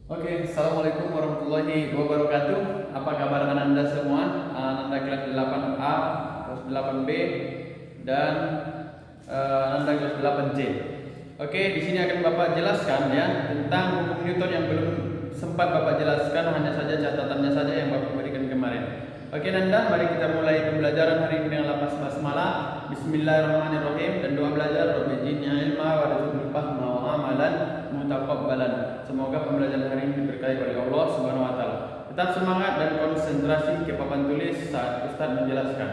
Oke, Assalamualaikum warahmatullahi wabarakatuh. Apa kabar Anda semua? Anda kelas 8A, kelas 8B, dan Anda kelas 8C. Oke, di sini akan Bapak jelaskan ya tentang hukum Newton yang belum sempat Bapak jelaskan, hanya saja catatannya saja yang Bapak berikan kemarin. Oke Nanda, mari kita mulai pembelajaran hari ini dengan lafaz basmalah. Bismillahirrahmanirrahim, dan doa belajar Rabbi zidni ilma warzuqni fahma wa amalan mutaqabbalan. Semoga pembelajaran hari ini diberkahi oleh Allah Subhanahu wa taala. Tetap semangat dan konsentrasi ke papan tulis saat Ustaz menjelaskan.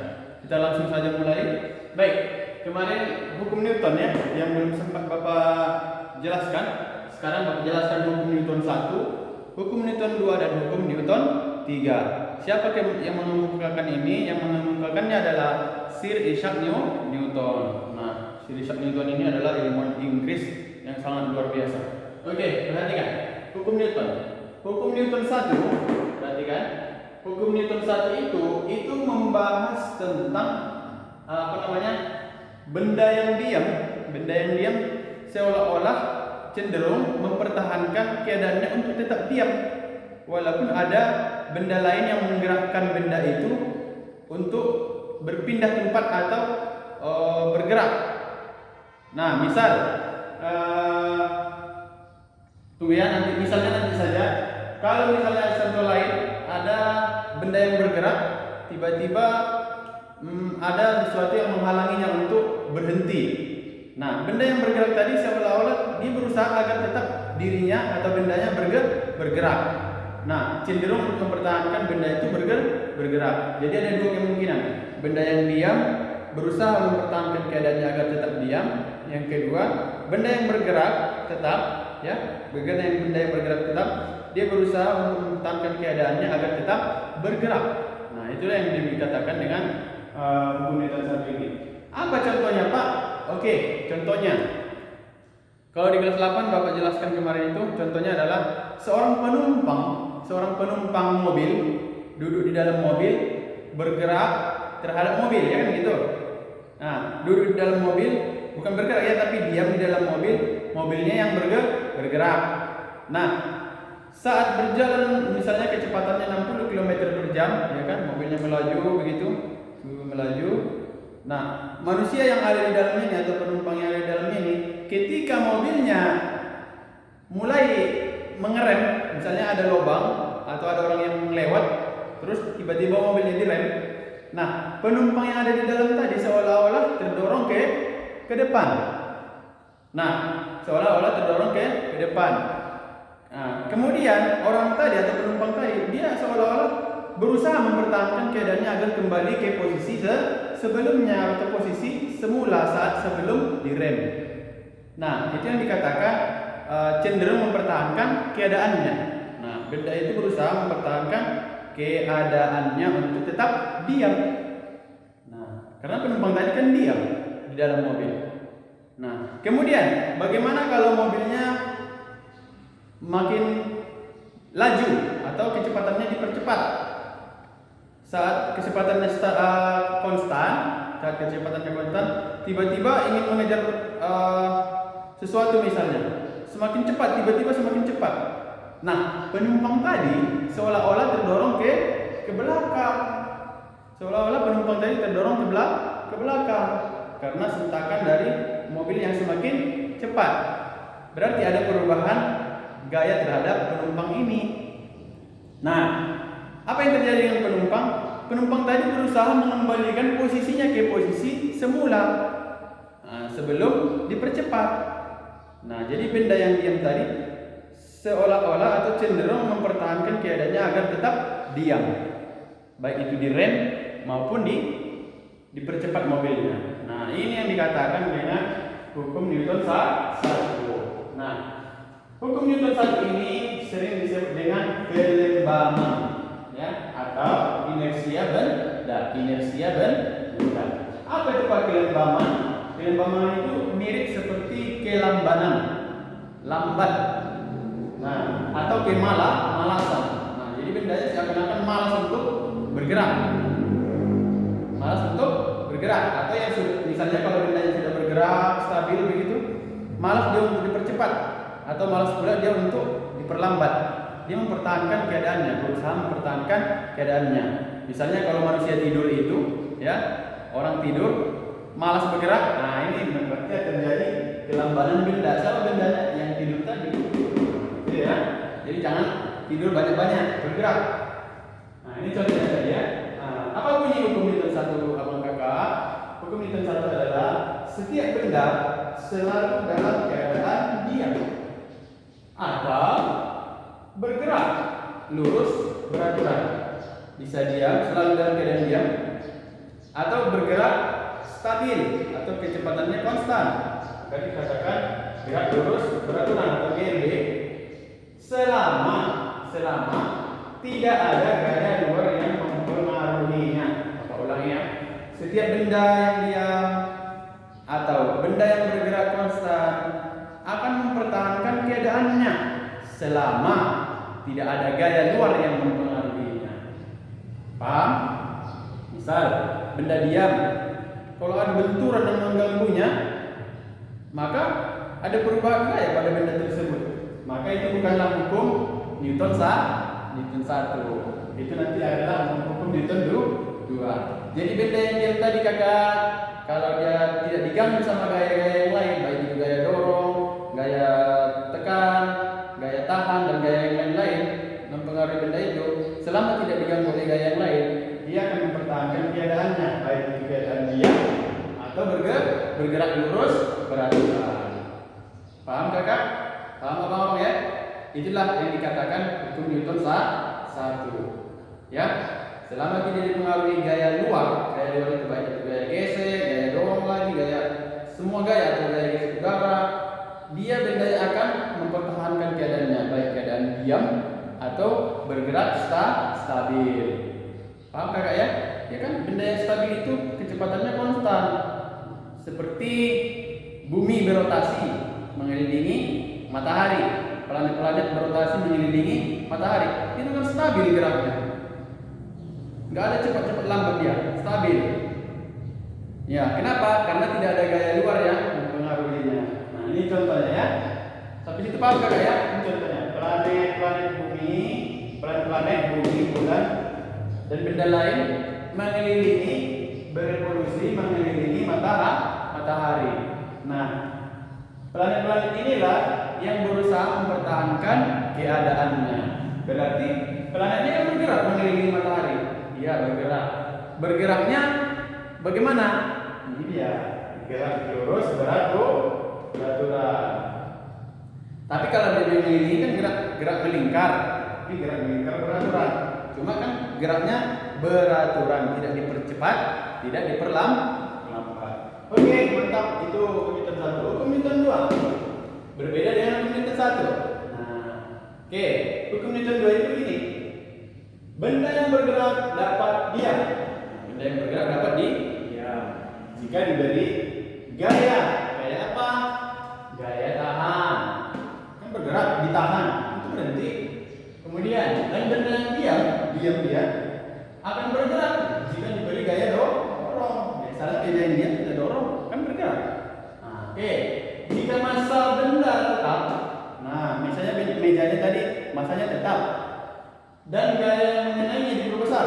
Kita langsung saja mulai. Baik, kemarin hukum Newton ya yang belum sempat Bapak jelaskan. Sekarang Bapak jelaskan hukum Newton 1, hukum Newton 2, dan hukum Newton 3. Siapa yang mengemukakan ini? Yang mengemukakannya adalah Sir Isaac Newton. Nah, Sir Isaac Newton ini adalah ilmuwan Inggris yang sangat luar biasa. Oke, perhatikan hukum Newton. Hukum Newton 1, perhatikan. Hukum Newton 1 itu membahas tentang benda yang diam. Benda yang diam seolah-olah cenderung mempertahankan keadaannya untuk tetap diam, walaupun ada benda lain yang menggerakkan benda itu untuk berpindah tempat atau bergerak. Nah, misal tunggu ya, misalnya nanti saja. Kalau misalnya contoh lain, ada benda yang bergerak, tiba-tiba ada sesuatu yang menghalanginya untuk berhenti. Nah, benda yang bergerak tadi seolah-olah dia berusaha agar tetap dirinya atau bendanya bergerak. Nah, cenderung untuk mempertahankan benda itu bergerak. Jadi ada dua kemungkinan. Benda yang diam berusaha mempertahankan keadaannya agar tetap diam. Yang kedua, benda yang bergerak tetap, ya, benda yang bergerak tetap, dia berusaha untuk mempertahankan keadaannya agar tetap bergerak. Nah, itulah yang dikatakan dengan hukum Newton 1 ini. Apa contohnya, Pak? Oke, contohnya. Kalau di kelas 8 Bapak jelaskan kemarin itu, contohnya adalah seorang penumpang mobil duduk di dalam mobil, bergerak terhadap mobil, ya kan gitu. Nah, duduk di dalam mobil, bukan bergerak ya, tapi diam di dalam mobil, mobilnya yang bergerak. Nah, saat berjalan misalnya kecepatannya 60 km per jam, ya kan, mobilnya melaju begitu, melaju. Nah, manusia yang ada di dalam ini atau penumpang yang ada di dalam ini, ketika mobilnya mulai mengerem, misalnya ada lubang atau ada orang yang lewat, terus tiba-tiba mobilnya direm. Nah, penumpang yang ada di dalam tadi seolah-olah terdorong ke depan. Nah, seolah-olah terdorong ke depan. Nah, kemudian orang tadi atau penumpang tadi, dia seolah-olah berusaha mempertahankan keadaannya agar kembali ke posisi sebelumnya atau posisi semula saat sebelum direm. Nah, itu yang dikatakan cenderung mempertahankan keadaannya. Nah, benda itu berusaha mempertahankan keadaannya untuk tetap diam. Nah, karena penumpang tadi kan diam di dalam mobil. Nah, kemudian bagaimana kalau mobilnya makin laju atau kecepatannya dipercepat? Saat kecepatannya konstan, tiba-tiba ingin mengejar sesuatu misalnya, semakin cepat, tiba-tiba semakin cepat. Nah, penumpang tadi seolah-olah terdorong ke belakang. Seolah-olah penumpang tadi terdorong ke belakang karena sentakan dari mobil yang semakin cepat. Berarti ada perubahan gaya terhadap penumpang ini. Nah, apa yang terjadi dengan penumpang? Penumpang tadi berusaha mengembalikan posisinya ke posisi semula sebelum dipercepat. Nah, jadi benda yang diam tadi seolah-olah atau cenderung mempertahankan keadaannya agar tetap diam, baik itu direm maupun dipercepat mobilnya. Nah, ini yang dikatakan dengan hukum Newton 1. Nah, hukum Newton 1 ini sering disebut dengan kelembaman, ya, atau inersia benda. Apa itu Pak kelembaman? Kelembaman itu mirip seperti kelambanan, lambat. Nah, atau kemalasan. Nah, jadi bendanya seakan-akan malas untuk bergerak. Atau yang misalnya kalau bendanya sudah bergerak stabil begitu, malas dia untuk dipercepat atau malas pula dia untuk diperlambat. dia mempertahankan keadaannya, berusaha mempertahankan keadaannya. Misalnya kalau manusia tidur itu, ya, orang tidur malas bergerak, nah ini berarti akan terjadi kelambanan benda. Siapa bendanya? Yang tidur tadi, gitu ya. Jadi jangan tidur banyak-banyak, bergerak. Nah ini contohnya tadi ya. Nah, apa bunyi hukum Newton 1 abang kakak? Hukum Newton 1 adalah setiap benda selalu dalam keadaan diam atau bergerak lurus beraturan. Bisa diam, selalu dalam keadaan diam, atau bergerak stabil atau kecepatannya konstan. Maka dikatakan gerak lurus beraturan atau GLB selama tidak ada gaya luar yang mempengaruhinya. Apa ulangi ya? Setiap benda yang diam atau benda yang bergerak konstan akan mempertahankan keadaannya selama tidak ada gaya luar yang mempengaruhinya. Paham? Misal benda diam, kalau ada benturan yang mengganggunya, maka ada perubahan gaya pada benda tersebut. Maka itu bukanlah hukum Newton 1. Itu nanti adalah hukum Newton 2. Jadi benda yang diam tadi kakak, kalau dia tidak diganggu sama gaya-gaya yang lain, baik itu gaya dorong, gaya tekan, gaya tahan, dan gaya yang lain-lain mempengaruhi benda itu, selama tidak diganggu oleh gaya yang lain, dia akan mempertahankan keadaannya, baik itu keadaan diam atau bergerak lurus beraturan. Paham kakak? Paham abang ya? Itulah yang dikatakan hukum Newton 1. Ya, selama tidak dipengaruhi gaya luar itu baik itu gaya gesek, gaya dorong lagi, gaya semua gaya atau gaya gesek udara, dia benda yang akan mempertahankan keadaannya, baik keadaan diam atau bergerak stabil. Paham kakak ya? Ya kan, benda yang stabil itu kecepatannya konstan. Seperti bumi berotasi mengelilingi matahari, planet-planet berotasi mengelilingi matahari, itu kan stabil geraknya. Nggak ada cepat-cepat lambat, dia stabil. Ya, kenapa? Karena tidak ada gaya luar yang mempengaruhinya. Nah, ini contohnya ya. Sampai situ paham kakak ya? Ini contohnya planet-planet bumi, planet-planet bumi, bulan, dan benda lain mengelilingi, berevolusi mengelilingi matahari. Nah, planet-planet inilah yang berusaha mempertahankan keadaannya. Berarti planetnya kan bergerak mengelilingi matahari. Iya, bergerak. Bergeraknya bagaimana? Ini dia, gerak lurus beraturan. Tapi kalau dia mengelilingi kan gerak melingkar. Tapi gerak melingkar beraturan. Cuma kan geraknya beraturan, tidak dipercepat, tidak diperlambat. Oke, mantap. Itu hukum Newton 1. Hukum Newton 2 berbeda dengan hukum Newton 1. Nah, oke, hukum Newton 2 itu begini. Benda yang bergerak dapat diam. Benda yang bergerak dapat diam jika diberi gaya. Gaya apa? Gaya tahan. Kan bergerak ditahan, itu berhenti. Kemudian, dan benda yang diam dia akan bergerak jika diberi gaya dorong. Misalnya meja yang diam kita dorong, kan bergerak. Nah, oke. Jika massa benda tetap, nah misalnya mejanya tadi massanya tetap, dan gaya yang mengenainya diperbesar.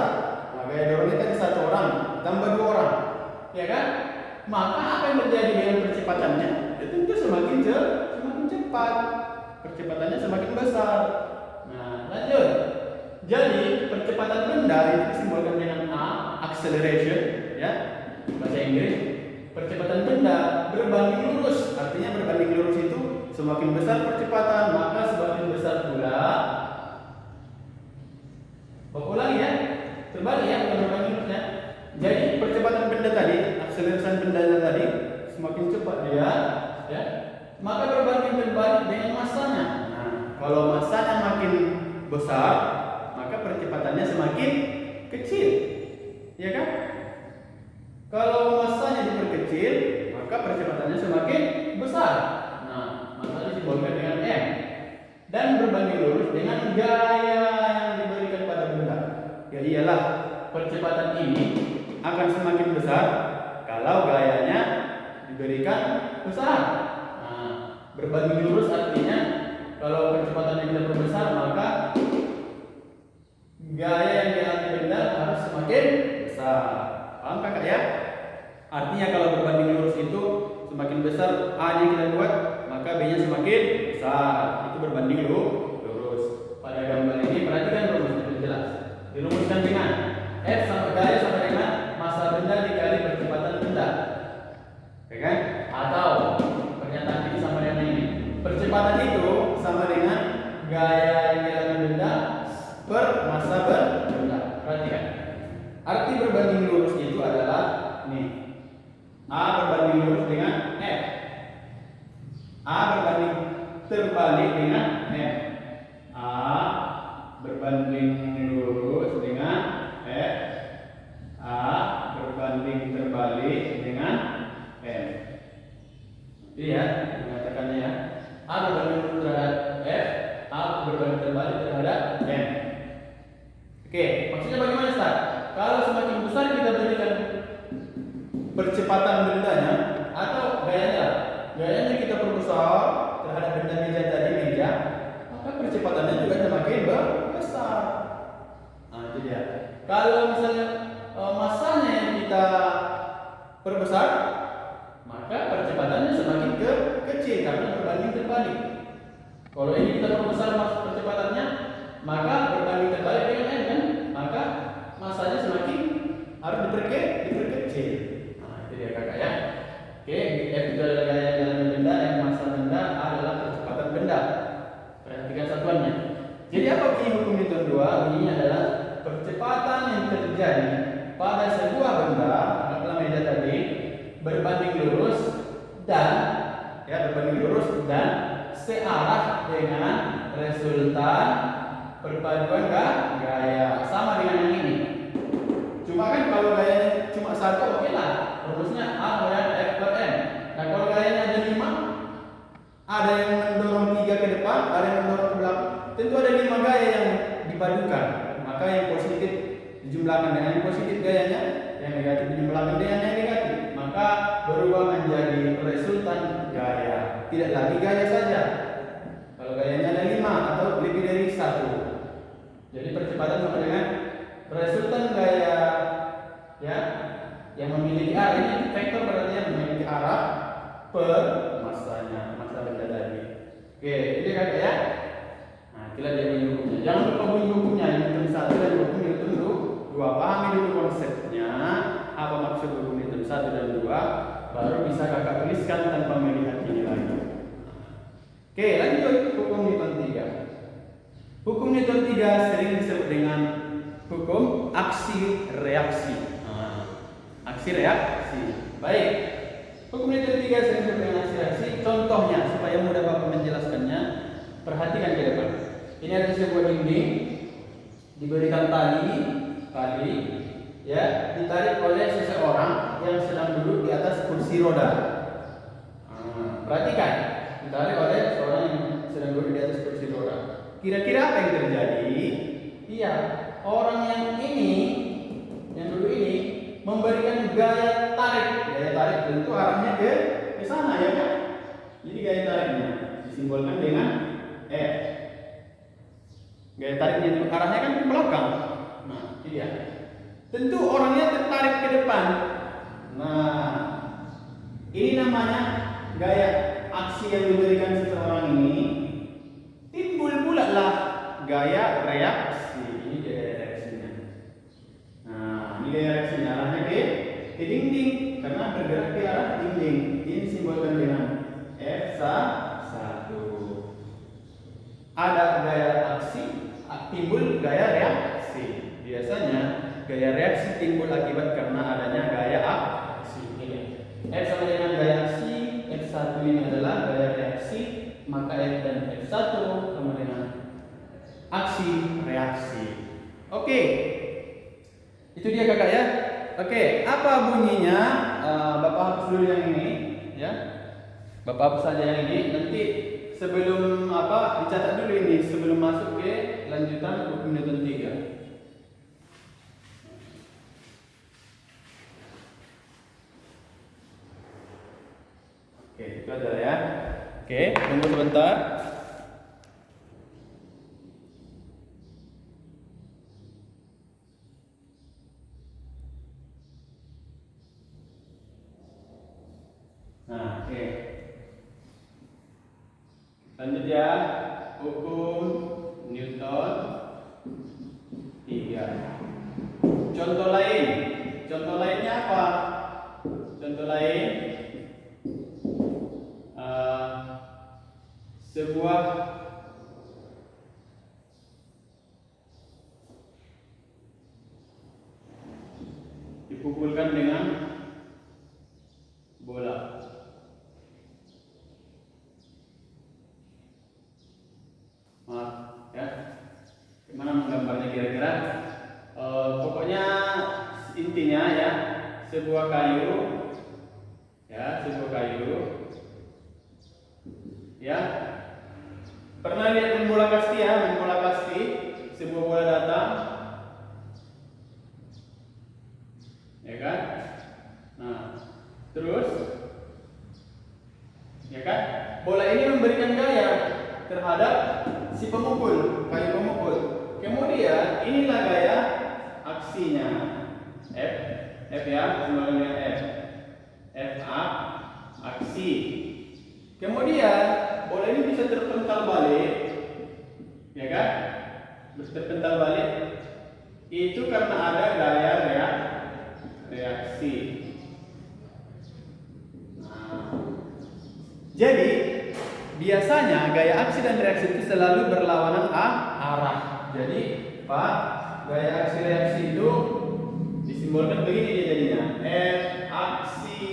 Nah, gaya dorongnya tadi 1 orang tambah 2 orang, ya kan? Maka apa yang terjadi dengan percepatannya? Ya tentu semakin cepat, percepatannya semakin besar. Nah, lanjut. Jadi percepatan benda itu disimbolkan dengan A, acceleration, ya, bahasa Inggris. Percepatan benda berbanding lurus, artinya berbanding lurus itu semakin besar percepatan, maka semakin besar pula. Ulangi ya, terbalik ya, bukan berbanding lurus ya. Jadi percepatan benda tadi, akselerasi benda tadi semakin cepat dia, ya, maka berbanding terbalik dengan massanya. Nah, kalau massanya makin besar, maka percepatannya semakin kecil, ya kan? Kalau massanya diperkecil, maka percepatannya semakin besar. Nah, massa disimbolkan dengan M. Dan berbanding lurus dengan gaya yang diberikan pada benda. Ya iyalah, percepatan ini akan semakin besar kalau gayanya diberikan besar. Nah, berbanding lurus artinya Kalau percepatannya kita perbesar, maka gaya yang dialami benda harus semakin besar. Paham kakak ya? Artinya kalau berbanding lurus itu semakin besar A nya kita buat, maka B nya semakin besar. Itu berbanding lurus. Pada gambar ini perhatikan rumusnya jelas. Dirumuskan dengan F sama gaya sama dengan massa benda dikali percepatan benda. Ya kan? Atau pernyataan ini sama dengan ini. Percepatan itu sama dengan gaya yang dialami benda per massa benda. Perhatikan. Arti berbanding lurus itu adalah nih. A berbanding lurus dengan F. A berbanding terbalik dengan F. A berbanding lurus dengan F. A berbanding terbalik dengan M. Iya, mengatakannya ya. A berbanding lurus terhadap F. A berbanding terbalik terhadap M. Oke, maksudnya bagaimana Ustaz? Kalau semakin besar kita berikan percepatan bendanya atau gayanya kita perbesar terhadap benda meja tadi meja, maka percepatannya juga semakin besar. Nah itu dia. Kalau misalnya masanya yang kita perbesar, maka percepatannya semakin kecil karena berbanding terbalik. Kalau ini kita perbesar percepatannya, maka berbanding terbalik dengan n kan, maka masanya semakin harus diperkecil. Nah, itu dia kakak ya. Oke, F itu adalah gaya dalam benda, yang massa benda adalah percepatan benda. Perhatikan satuannya. Jadi apa bunyi hukum Newton 2? Bunyinya adalah percepatan yang terjadi pada sebuah benda, anggaplah meja tadi, berbanding lurus dan searah dengan resultan perpaduan gaya sama dengan yang ini. Cuma kan kalau gayanya cuma satu, oke lah. Rumusnya A dan F per M. Nah kalau gayanya ada 5, ada yang mendorong 3 ke depan, ada yang mendorong ke belakang. Tentu ada 5 gaya yang dipadukan. Maka yang positif dijumlahkan dengan yang positif gayanya, yang negatif dijumlahkan dengan yang negatif. Maka berubah menjadi resultan gaya. Tidak lagi gaya saja. Kalau gayanya ada 5 atau lebih dari 1. Jadi percepatan sama dengan resultan gaya ya yang memiliki arah. Ini vektor berarti yang memiliki arah per massanya, massa benda tadi. Oke, ini kakak ya. Nah, itulah dia bunyi hukumnya. Jangan lupa bunyi hukumnya Newton 1 dan hukum Newton 2. Pahami dulu konsepnya, apa maksud hukum Newton 1 dan 2, baru bisa kakak tuliskan tanpa melihat ini lagi. Oke, lanjut hukum Newton 3. Hukum Newton 3 sering disebut dengan hukum aksi reaksi. Aksi reaksi. Baik. Hukum Newton 3 sering disebut dengan aksi reaksi. Contohnya supaya mudah Bapak menjelaskannya, perhatikan ke depan. Ini ada sebuah dinding, diberikan tali, ya, ditarik oleh seseorang yang sedang duduk di atas kursi roda. Perhatikan, ditarik oleh seorang yang sedang duduk di atas kursi roda. Kira-kira apa yang terjadi? Iya, orang yang duduk ini memberikan gaya tarik. Gaya tarik tentu arahnya ke sana ya kan? Jadi gaya tariknya disimbolkan dengan F. Gaya tariknya itu arahnya kan ke belakang. Nah, ini dia. Tentu orangnya tertarik ke depan. Nah, ini namanya gaya aksi yang diberikan seseorang ini. Timbul pula lah gaya reaksi. Ini gaya reaksinya. Nah, ini gaya reaksinya arahnya ke dinding karena bergerak ke arah dinding. Ini disimbolkan dengan F1. Ada gaya aksi, timbul gaya reaksi. Biasanya gaya reaksi timbul akibat karena adanya gaya aksi. Ini F sama dengan gaya aksi, F1 ini adalah gaya reaksi, maka F dan F1 sama dengan aksi reaksi. Oke, itu dia kakak ya. Oke, apa bunyinya? Bapak hapus dulu yang ini, ya. Bapak hapus saja yang ini. Nanti sebelum dicatat dulu ini sebelum masuk ke lanjutan hukum Newton 3. Oke, itu adalah ya. Oke, tunggu sebentar. Lanjut ya, hukum Newton 3. Contoh lainnya apa? Contoh lain, sebuah dipukulkan dengan bola. Maaf ya, gimana menggambarnya kira-kira? Pokoknya intinya ya, sebuah kayu ya. Pernah lihat main bola kasti ya, main bola kasti, sebuah bola datang, ya kan? Nah, terus, ya kan? Bola ini memberikan gaya terhadap si pemukul, kayu pemukul. Kemudian inilah gaya aksinya, F ya, simbolnya F aksi. Kemudian bola ini bisa terpental balik, ya kan? Bisa terpental balik. Itu karena ada gaya reaksi. Nah, jadi biasanya gaya aksi dan reaksi itu selalu berlawanan arah. Jadi Pak, gaya aksi reaksi itu disimbolkan begini dia jadinya. F aksi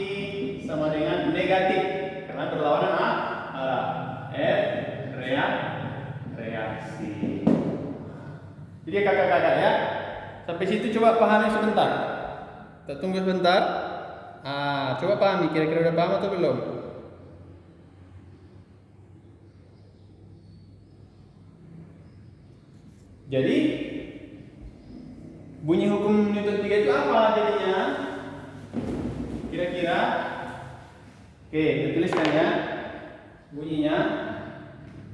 sama dengan negatif karena berlawanan arah. F reaksi. Jadi kakak-kakak ya, sampai situ coba pahami sebentar. Kita tunggu sebentar. Coba pahami, kira-kira udah paham atau belum? Jadi bunyi hukum Newton 3 itu apa jadinya? Kira-kira? Oke, kita tuliskan ya. Bunyinya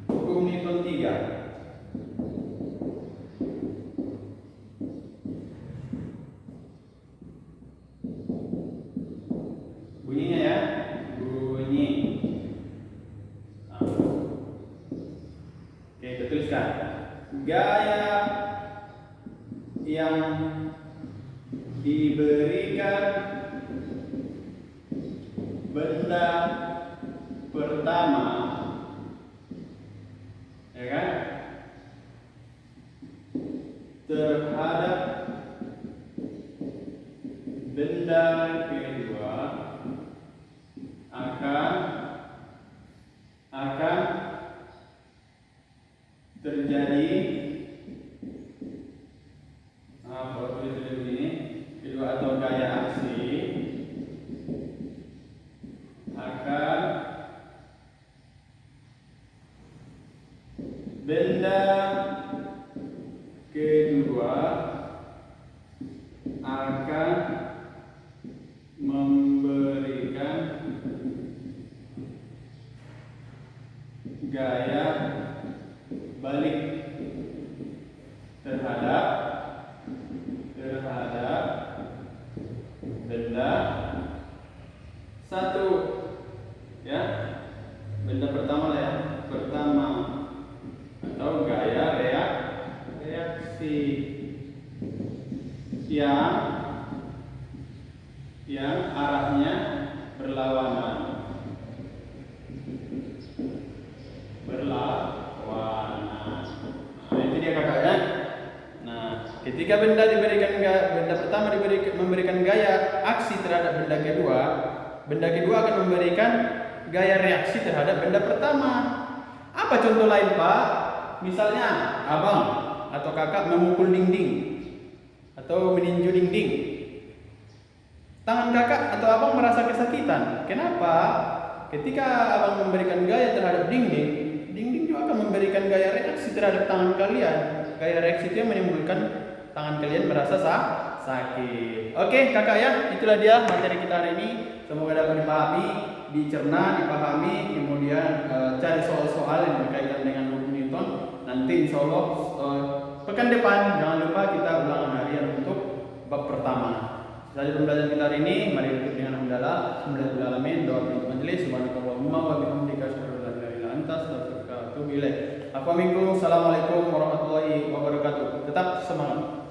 hukum Newton 3. Bunyinya ya, bunyi. Oke, kita tuliskan. Gaya yang diberikan benda pertama, ya kan, terhadap benda kedua akan terjadi apa tulis begini, kedua atau gaya aksi akan benda kedua akan memberikan gaya balik terhadap benda satu, ya, benda pertama lah ya, pertama atau gaya reaksi yang arahnya berlawanan. Nah, itu dia kakak ya. Nah, ketika benda pertama memberikan gaya aksi terhadap benda kedua akan memberikan gaya reaksi terhadap benda pertama. Apa contoh lain, Pak? Misalnya abang atau kakak memukul dinding atau meninju dinding. Tangan kakak atau abang merasa kesakitan. Kenapa? Ketika abang memberikan gaya terhadap dinding juga akan memberikan gaya reaksi terhadap tangan kalian. Gaya reaksi itu yang menimbulkan tangan kalian merasa sakit. Oke, kakak ya, itulah dia materi kita hari ini. Semoga dapat dipahami, dicerna, dipahami, kemudian cari soal-soal yang berkaitan dengan hukum Newton. Nanti insya Allah pekan depan jangan lupa kita ulangan harian untuk bab pertama. Saja pembelajaran kita hari ini, mari tutup dengan hamdalah. Alhamdulillahirabbil alamin. Doa penutup majelis. Subhanakallahumma wa bihamdika asyhadu an la ilaha illa anta astaghfiruka atubu ilaik. Assalamualaikum warahmatullahi wabarakatuh. Tetap semangat.